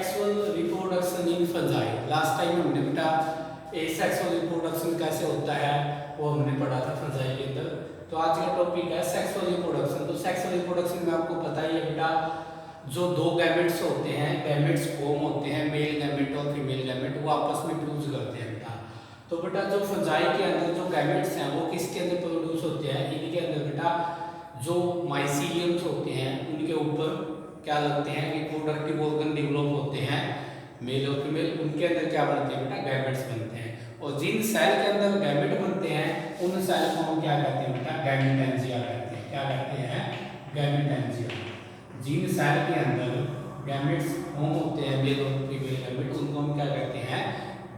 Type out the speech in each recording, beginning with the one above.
Sexual reproduction in fungi. Last time हमने बेटा sexual reproduction कैसे होता है वो हमने पढ़ा था फंजाई के अंदर। तो आज का टॉपिक है सेक्सुअल रिप्रोडक्शन। तो सेक्सुअल रिप्रोडक्शन में आपको पता ही है बेटा, जो दो गैमेट्स होते हैं, गैमेट्स फॉर्म होते हैं, मेल गैमेट और फीमेल गैमेट, वो आपस में फ्यूज करते हैं बेटा। तो बेटा जो फंजाई के अंदर जो गैमेट्स हैं वो किसके अंदर प्रोड्यूस होते हैं? इनके अंदर बेटा जो माइसीलियम्स होते हैं उनके ऊपर क्या लगते हैं, रिप्रोडक्टिव ऑर्गन डेवलप होते हैं, मेल और फीमेल, उनके अंदर क्या बनते हैं बेटा? गैमेट्स बनते हैं। और जिन सेल के अंदर गैमेट बनते हैं उन सेल को हम क्या कहते हैं बेटा? गैमेटेंजिया कहते हैं। क्या कहते हैं? गैमेटेंजिया। जिन सेल के अंदर गैमेट्स फॉर्म होते हैं, मेल और फीमेल गैमेट, उनको हम क्या कहते हैं?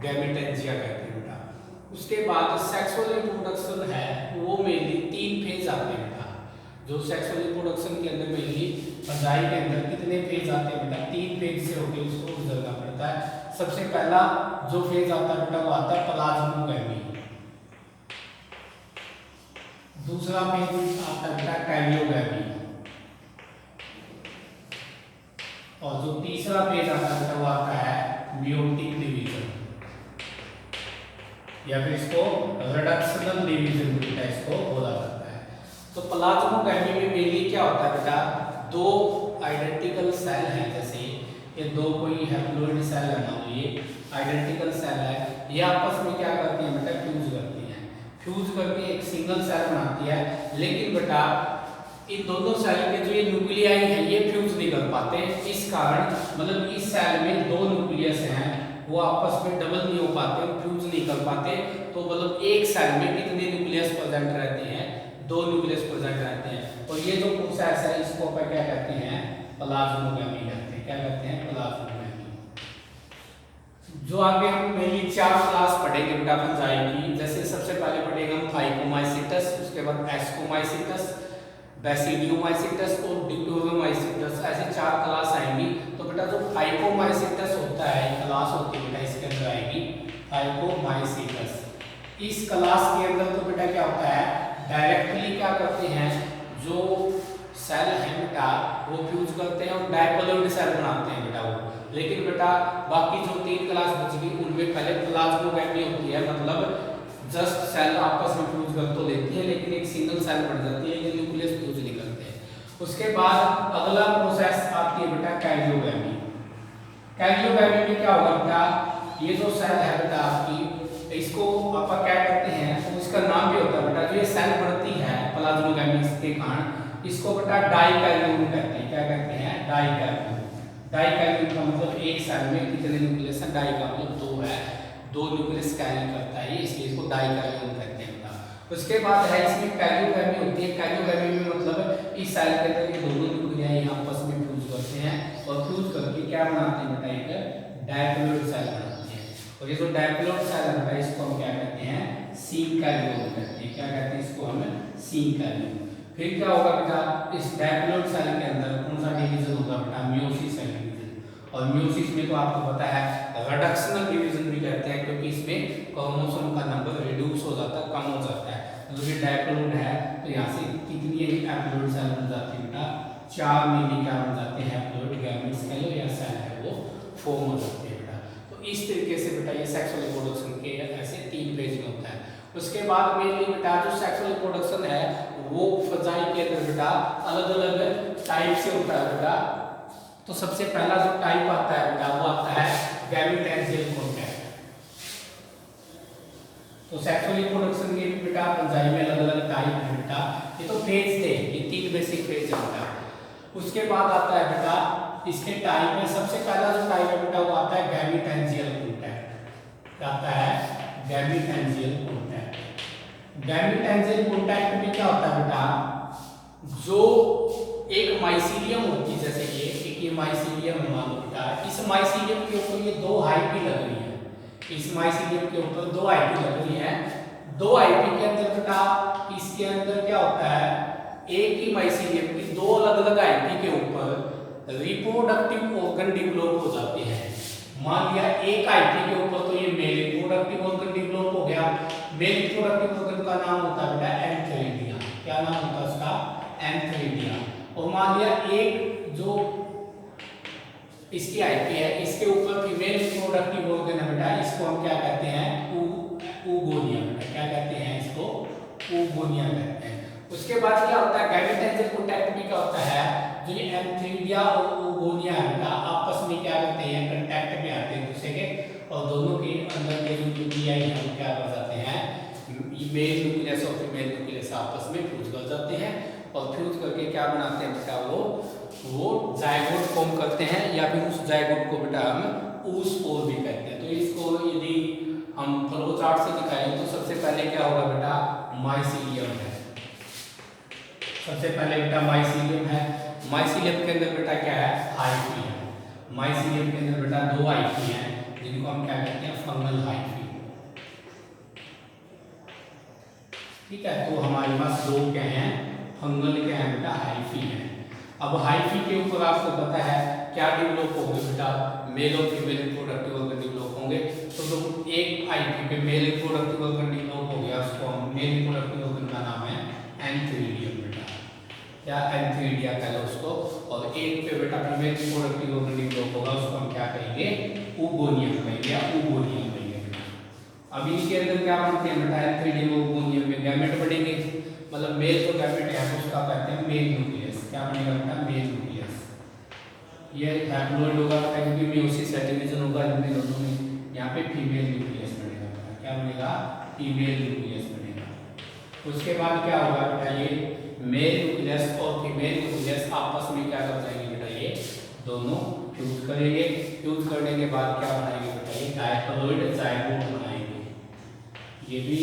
गैमेटेंजिया कहते हैं बेटा। उसके बाद सेक्सुअल रिप्रोडक्शन है वो मेनली 3 फेज आते हैं बेटा। जो सेक्सुअल रिप्रोडक्शन के अंदर मेनली फंजाई के अंदर कितने फेज आते हैं बेटा? 3 फेज से होकर उसको गुजरना पड़ता है। सबसे पहला जो फेज आता है बेटा वो आता है प्लाज्मोगैमी। दूसरा फेज आता है बेटा कैरियोगैमी। और जो तीसरा फेज आता है बेटा वो आता है मियोटिक डिवीजन, या फिर इसको रिडक्शनल डिवीजन बेटा इसको बोला जाता है। तो प्लाज्मोगैमी में मेनली क्या होता है बेटा? दो आइडेंटिकल सेल हैं, जैसे ये दो कोई हैप्लॉइड सेल है, मान लो ये आइडेंटिकल सेल है, ये आपस में क्या करती है बेटा? फ्यूज करती हैं। फ्यूज करके एक सिंगल सेल बनाती है। लेकिन बेटा इन दोनों सेल के जो ये न्यूक्लियाई है ये फ्यूज नहीं कर पाते। इस कारण मतलब इस सेल में दो न्यूक्लियस हैं, वो आपस में डबल नहीं हो पाते, फ्यूज नहीं कर पाते। तो मतलब एक सेल में कितने न्यूक्लियस प्रेजेंट रहते हैं? 2 न्यूक्लियस प्रेजेंट रहते हैं। और ये जो प्रोसेस है इसको अपन क्या कहते हैं? प्लाज्मोगैमी कहते हैं। क्या कहते हैं? प्लाज्मोगैमी। जो आगे हम मेनली 4 क्लास पढ़ेंगे बेटा फंजाई की। जैसे सबसे पहले पढ़ेंगे हम फाइकोमाइसिटस, उसके बाद एस्कोमाइसिटस, बेसिडियोमाइसिटस और डिप्लोमाइसिटस, ऐसे 4 क्लास आएंगी। तो बेटा जो फाइकोमाइसिटस होता है क्लास होती है बेटा, इसके अंदर आएगी फाइकोमाइसिटस। इस क्लास के अंदर तो बेटा क्या होता है? डायरेक्टली क्या करते हैं, जो सेल है बेटा वो फ्यूज करते हैं और डायप्लॉइड सेल बनाते हैं बेटा वो। लेकिन बेटा बाकी जो 3 क्लास बच गई उनमें पहले प्लाज्मोगैमी होती है, मतलब जस्ट सेल आपस में फ्यूज कर तो लेती है लेकिन एक सिंगल सेल बन जाती है, ये न्यूक्लियस फ्यूज नहीं करते हैं। उसके बाद अगला प्रोसेस आती है बेटा कैरियोगैमी। कैरियोगैमी में क्या होगा बेटा? ये जो सेल है बेटा आपकी, इसको अपन क्या कहते हैं, तो इसका नाम भी होता है बेटा, जो ये सेल बढ़ती है प्लाज्मोगैमी के कारण, इसको बेटा डाइकैरियोन कहते हैं। क्या कहते हैं? डाइकैरियोन। डाइकैरियोन का मतलब एक सेल में कितने न्यूक्लियस हैं? डाई का मतलब 2 है, 2 न्यूक्लियस कैरी करता है, इसलिए इसको डाइकैरियोन कहते हैं बेटा। उसके बाद है इसमें कैरियोगैमी होती है। कैरियोगैमी में मतलब इस सेल के अंदर ये दोनों न्यूक्लियाई आपस में फ्यूज करते हैं और फ्यूज करके क्या बनाते हैं बेटा? एक डायप्लॉइड सेल बनाते हैं। और ये जो डायप्लॉइड सेल है बेटा इसको हम क्या कहते हैं? सिंकैरियोन कहते हैं। क्या कहते हैं इसको? हम सिंकैरियोन। फिर क्या होगा बेटा? इस डायप्लॉइड सेल के अंदर कौन सा डिवीजन होगा बेटा? Meiosis cell division. और मियोसिस में तो आपको पता है रिडक्शनल डिवीजन भी कहते हैं, क्योंकि इसमें क्रोमोसोम का नंबर रिड्यूस हो जाता है, कम हो जाता है। मतलब ये डायप्लॉइड है तो यहाँ से कितनी हैप्लॉइड सेल बन जाती है बेटा? 4 मिली क्या बन जाते हैं? हैप्लॉइड गैमेट्स कह लो या सेल है वो फॉर्म हो जाते हैं बेटा। तो इस तरीके से बेटा ये सेक्सुअल रिप्रोडक्शन के ऐसे 3 फेज में होता है। उसके बाद मेनली बेटा जो सेक्सुअल रिप्रोडक्शन है वो फंजाई के अंदर बेटा अलग अलग टाइप से होता है बेटा। तो सबसे पहला जो टाइप आता है बेटा वो आता है गैमेटेंजियल कॉन्टैक्ट। तो सेक्सुअल रिप्रोडक्शन के भी बेटा फंजाई में अलग अलग टाइप है बेटा। ये तो फेज थे, ये 3 बेसिक फेज है बेटा। उसके बाद आता है बेटा इसके टाइप में सबसे पहला जो टाइप है बेटा वो आता है गैमेटेंजियल कॉन्टैक्ट। आता है गैमेटेंजियल कॉन्टैक्ट। गैमेटेंजियल कॉन्टैक्ट में क्या होता है बेटा? जो एक माइसीलियम होती है, जैसे ये माइसीलियम मान लो बेटा, इस माइसीलियम के ऊपर ये 2 आईपी लग रही है। इस माइसीलियम के ऊपर 2 आईपी लग रही है। 2 आईपी के अंदर बेटा इसके अंदर क्या होता है? एक ही माइसीलियम की 2 अलग अलग आईपी के ऊपर रिप्रोडक्टिव ऑर्गन डेवलप हो जाते हैं। मान लिया एक आईपी के ऊपर तो ये मेल रिप्रोडक्टिव ऑर्गन डेवलप हो गया। मेल रिप्रोडक्टिव ऑर्गन का नाम होता है बेटा एंथेरिडिया। क्या नाम होता है उसका? एंथेरिडिया। और मान लिया एक जो इसकी आईपी है, इसके ऊपर फीमेल रिप्रोडक्टिव ऑर्गन है बेटा, इसको हम क्या कहते हैं, ऊगोनिया बेटा, क्या कहते हैं इसको, ऊगोनिया कहते हैं। उसके बाद क्या होता है, गैमेटेंजियल कॉन्टैक्ट भी क्या होता है, जो ये एंथीरिया और ऊगोनिया है बेटा आपस में क्या करते हैं, कांटेक्ट में आते हैं दूसरे के, और दोनों के अंदर के जो न्यूक्लियाई हैं वो क्या कर जाते हैं, मेल न्यूक्लियस और फीमेल न्यूक्लियस आपस में फ्यूज कर जाते हैं, और फ्यूज करके क्या बनाते हैं बेटा, वो जायगोट फॉर्म करते हैं, या फिर उस जायगोट को बेटा हम oospore भी कहते हैं। तो इसको यदि हम फ्लो चार्ट से दिखाएं तो सबसे पहले क्या होगा बेटा, माइसीलियम है, सबसे पहले बेटा माइसीलियम है। माइसीलियम के अंदर बेटा क्या है, हाइफी है। माइसीलियम के अंदर बेटा दो हाइफी हैं जिनको हम क्या कहते हैं, फंगल हाइफी। ठीक है, तो हमारे पास दो क्या हैं, फंगल क्या है बेटा, हाइफी है। अब हाइफी के ऊपर आपको पता है क्या डेवलप होंगे बेटा, मेल और फीमेल रिप्रोडक्टिव ऑर्गन डेवलप होंगे। तो एक हाइफी पे मेल रिप्रोडक्टिव ऑर्गन डेवलप हो गया, उसको हम मेल रिप्रोडक्टिव ऑर्गन का नाम है एंथीरिडियम बेटा, या एंथीरिडिया कह लो उसको। और एक पे बेटा फीमेल रिप्रोडक्टिव ऑर्गन डेवलप होगा, उसको हम क्या कहेंगे, ऊगोनियम कहेंगे या ऊगोनियम कहेंगे बेटा। अब इसके अंदर क्या बनते हैं बेटा, एंथीरिडियम और ऊगोनियम में गैमेट बढ़ेंगे, मतलब मेल तो गैमेट है उसका कहते हैं मेल न्यूक्लियस। क्या बनेगा बेटा, मेल न्यूक्लियस। ये हैप्लॉइड होगा बेटा क्योंकि मेयोसिस डिवीजन होगा इनमें दोनों में। यहाँ पे फीमेल न्यूक्लियस बनेगा बेटा, क्या बनेगा, फीमेल न्यूक्लियस बनेगा। उसके बाद क्या होगा बेटा, ये मेल न्यूक्लियस और फीमेल न्यूक्लियस आपस में क्या कर जाएंगे बेटा, ये दोनों फ्यूज करेंगे। फ्यूज करने के बाद क्या बनाएंगे बेटा, ये डायहैप्लॉइड जायगोट बनाएंगे। ये भी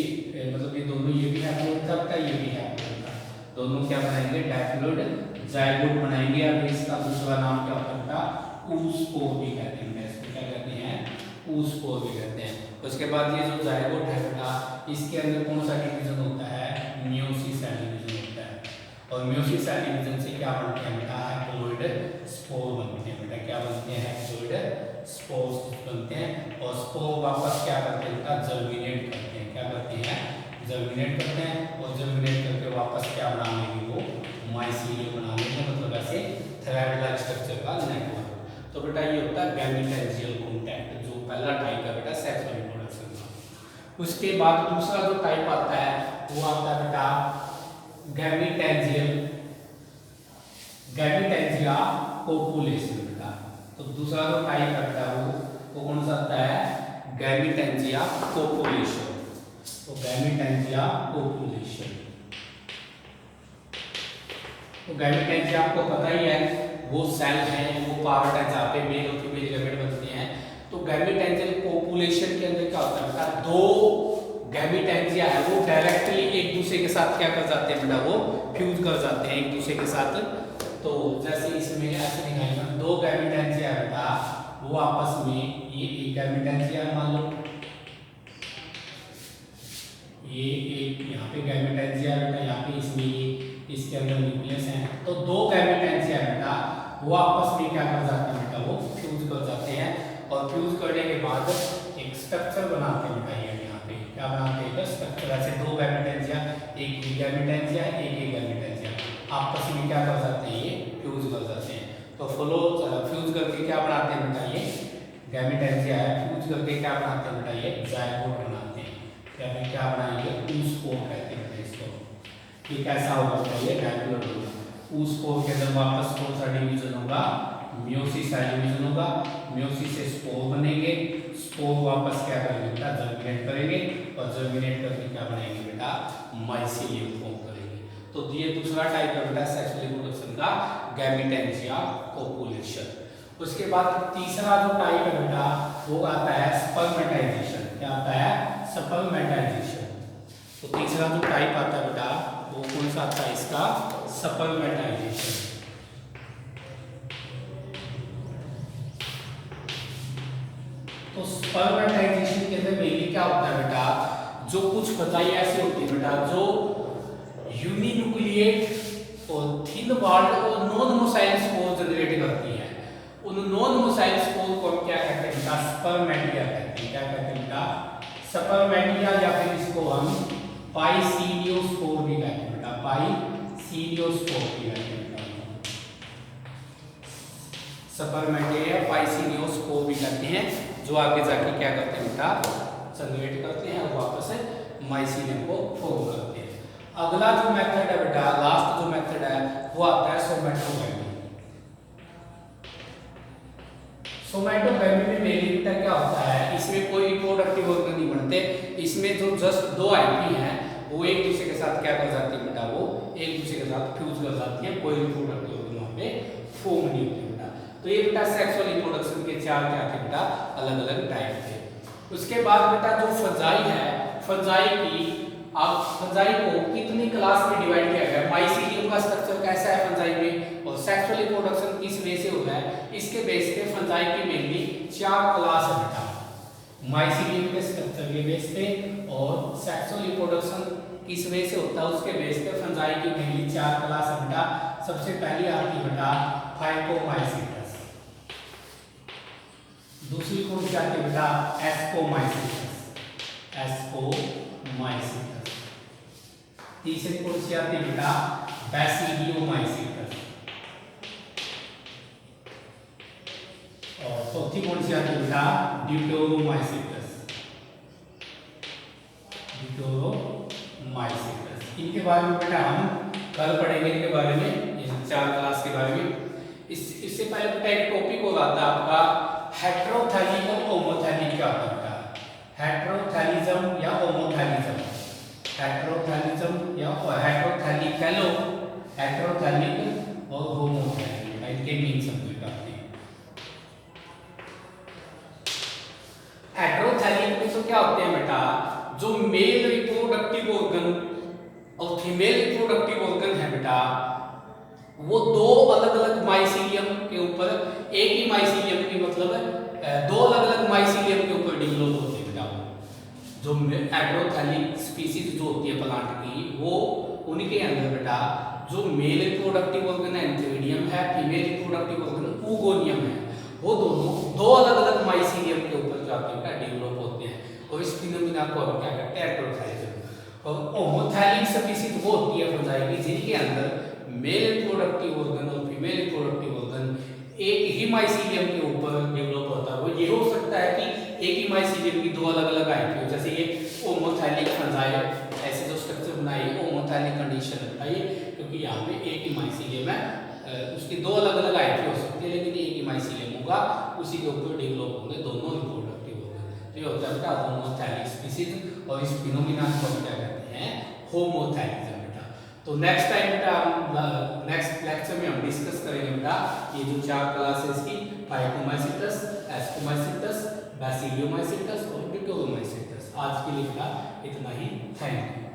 मतलब ये दोनों, ये भी हैप्लॉइड था बेटा, ये भी हैप्लॉइड था, दोनों क्या बनाएंगे, डायहैप्लॉइड जायगोट बनाएंगे। अब इसका दूसरा नाम क्या होता है बेटा, oospore भी कहते हैं, इसको क्या कहते हैं, oospore भी कहते हैं। उसके बाद ये जो जायगोट है बेटा, इसके अंदर कौन सा डिवीजन होता है, मेयोसिस डिवीजन होता है, और मेयोसिस डिवीजन से क्या बनते हैं बेटा, हैप्लॉइड स्पोर बनते हैं बेटा, क्या बनते हैं, हैप्लॉइड स्पोर्स बनते हैं। और स्पोर वापस क्या करते हैं बेटा, जर्मिनेट करते हैं, क्या करते हैं, जर्मिनेट करते हैं, और जर्मिनेट करके वापस क्या बना लेंगे, वो माइसीलियम बना लेंगे, मतलब ऐसे थ्रेड लाइक स्ट्रक्चर का नेटवर्क। तो बेटा ये होता है गैमेटेंजियल कॉन्टैक्ट, जो पहला टाइप है बेटा सेक्सुअल रिप्रोडक्शन का। उसके बाद दूसरा जो टाइप आता है वो आता है बेटा गैमेटेंजिया कोपुलेशन बेटा। तो दूसरा जो टाइप है बेटा वो कौन सा आता है, गैमेटेंजिया कोपुलेशन। तो गैमेटेंजिया कोपुलेशन, तो गैमेटेंजिया आपको पता ही है वो सेल है, वो पार्ट है जहाँ पे मेल और फीमेल गैमेट बनते हैं। तो गैमेटेंजियल कोपुलेशन के अंदर क्या होता है बेटा, दो गैमेटेंजिया है वो डायरेक्टली एक दूसरे के साथ क्या कर जाते हैं बेटा, वो फ्यूज कर जाते हैं एक दूसरे के साथ। तो जैसे इसमें ऐसे दिखाएंगे, दो गैमेटेंजिया है बेटा, वो आपस में, ये एक गैमेटेंजिया मान लो, ये एक यहाँ पे गैमेटेंजिया है बेटा, यहाँ पे इसमें इसके अंदर न्यूक्लियस है। तो दो गैमेटेंजिया है बेटा, वो आपस में क्या कर जाते हैं बेटा, वो फ्यूज कर जाते हैं, और फ्यूज करने के बाद एक स्ट्रक्चर बनाते हैं बेटा। ये यहाँ पे क्या बनाते हैं, स्ट्रक्चर। ऐसे दो गैमेटेंजिया, एक गैमेटेंजिया एक गैमेटेंजिया आपस में क्या कर जाते हैं, ये फ्यूज कर जाते हैं। तो फ्यूज करके क्या बनाते हैं बेटा, ये गैमेटेंजिया है, फ्यूज करके क्या बनाते हैं बेटा, ये जायगोट बनाते हैं, या फिर क्या बनाएंगे, oospore कहते हैं इसको। ये कैसा होगा बेटा, ये डायहैप्लॉइड होगा। oospore के अंदर वापस कौन सा डिवीजन होगा, मेयोसिस डिवीजन होगा। मेयोसिस से स्पोर बनेंगे, स्पोर वापस क्या करेंगे बेटा, जर्मिनेट करेंगे, और जर्मिनेट करके क्या बनाएंगे बेटा, माइसीलियम फॉर्म करेंगे। तो ये दूसरा टाइप है बेटा सेक्सुअल रिप्रोडक्शन का, गैमेटेंजिया कोपुलेशन। उसके बाद तीसरा जो टाइप है बेटा वो आता है स्पर्मेटाइजेशन। क्या आता है, स्पर्मेटाइजेशन। तो तीसरा जो टाइप आता है बेटा वो कौन सा आता है, इसका स्पर्मेटाइजेशन। तो स्पर्मेटाइजेशन के अंदर मेनली क्या होता है बेटा, जो कुछ बताई ऐसी होती है बेटा जो यूनिन्यूक्लिएट और थिन वॉल्ड और नॉन मोसाइल स्पोर जनरेट करती है। उन नॉन मोसाइल स्पोर को हम क्या कहते हैं बेटा, स्पर्मेटिया कहते हैं। क्या कहते हैं बेटा, स्पर्मेटिया, या फिर इसको हम पाइसीडियोस्पोर भी कहते हैं बेटा, पाइसीडियोस्पोर भी कहते हैं। स्पर्मेटिया या पाइसिनियोस्पोर भी कहते हैं, जो आगे जाके क्या करते हैं बेटा, जनरेट करते हैं और वापस माइसीलियम को फॉर्म करते हैं। अगला जो मेथड है बेटा, लास्ट जो मेथड है वो आता है सोमेटोगैमी। सोमेटोगैमी में मेनली बेटा क्या होता है, इसमें कोई रिप्रोडक्टिव ऑर्गन नहीं बनते, इसमें जो जस्ट दो आईपी हैं वो एक दूसरे के साथ क्या कर जाती है बेटा, वो एक दूसरे के साथ फ्यूज कर जाती है, कोई रिप्रोडक्टिव ऑर्गन वहां पे फॉर्म नहीं होती बेटा। तो ये बेटा सेक्सुअल रिप्रोडक्शन के चार क्या थे बेटा, अलग अलग टाइप थे। उसके बाद बेटा जो फंजाई है, फंजाई की अब फंजाई को कितनी क्लास में डिवाइड किया गया, माइसीलियम का स्ट्रक्चर कैसा है फंजाई में और सेक्सुअल रिप्रोडक्शन किस वे से होता है, इसके बेस पे फंजाई की मेनली चार क्लास है बेटा, माइसीलियम के स्ट्रक्चर के बेस पे और सेक्सुअल रिप्रोडक्शन किस वे से होता है उसके बेस पे फंजाई की मेनली चार क्लास है बेटा। सबसे पहली आती है बेटा फाइकोमाइसीटस, दूसरी कौन सी आती है बेटा, एस्कोमाइसीटस, एस्कोमाइसीटस, तीसरी कौन सी आती है बेटा, बैसिडियोमाइसीटस, और चौथी कौन सी आती है बेटा, ड्यूटेरोमाइसीटस, ड्यूटेरोमाइसीटस। इनके बारे में बेटा हम कल पढ़ेंगे, इनके बारे में, चार क्लास के बारे में। इससे पहले बेटा एक टॉपिक और आता है आपका हेटेरोथैलिक और होमोथैलिक। क्या होता है हेटेरोथैलिज्म या होमोथैलिज्म, हेटेरोथैलिज्म या हेटेरोथैलिक कह लो, हेटेरोथैलिक और होमोथैलिक इनके मीन समझ आते हैं। हेटेरोथैलिक में तो क्या होते हैं बेटा, जो मेल रिप्रोडक्टिव ऑर्गन और फीमेल रिप्रोडक्टिव ऑर्गन है बेटा, वो दो अलग अलग माइसीलियम के ऊपर, एक ही माइसीलियम की मतलब दो अलग अलग माइसीलियम के ऊपर डेवलप होते हैं बेटा। जो हेटेरोथैलिक स्पीसीज जो होती है प्लांट की, वो उनके अंदर बेटा जो मेल रिप्रोडक्टिव ऑर्गन है एंथीरिडियम है, फीमेल रिप्रोडक्टिव ऑर्गन ऊगोनियम है, वो दोनों दो अलग अलग माइसीलियम के ऊपर जाकर डेवलप होते हैं और इस फिनोमिना को हम क्या कहते हैं, हेटेरोथैलिज्म। और होमोथैलिक स्पीसीज वो होती है फंजाई की जिनके अंदर मेल रिप्रोडक्टिव ऑर्गन और फीमेल रिप्रोडक्टिव ऑर्गन एक ही माइसीलियम के ऊपर डेवलप होता है। वो ये हो सकता है कि एक ही माइसीलियम की दो अलग अलग आईपी हो, जैसे ये होमोथैलिक फंजाई ऐसे जो स्ट्रक्चर बनाई होमोथैलिक कंडीशन है ये, क्योंकि यहाँ पे एक ही माइसीलियम है, उसकी दो अलग अलग आईपी हो सकती है लेकिन एक ही माइसीलियम होगा, उसी के ऊपर डेवलप होंगे दोनों रिप्रोडक्टिव ऑर्गन। तो ये होता है होमोथैलिक स्पीसीज और इस फिनोमिना को क्या कहते हैं, होमोथैलिज्म। तो नेक्स्ट टाइम बेटा हम नेक्स्ट लेक्चर में हम डिस्कस करेंगे बेटा ये जो चार क्लासेस की, फाइकोमाइसीटस, एस्कोमाइसीटस, बैसिडियोमाइसीटस और ड्यूटेरोमाइसीटस। आज के लिए बेटा इतना ही, थैंक यू।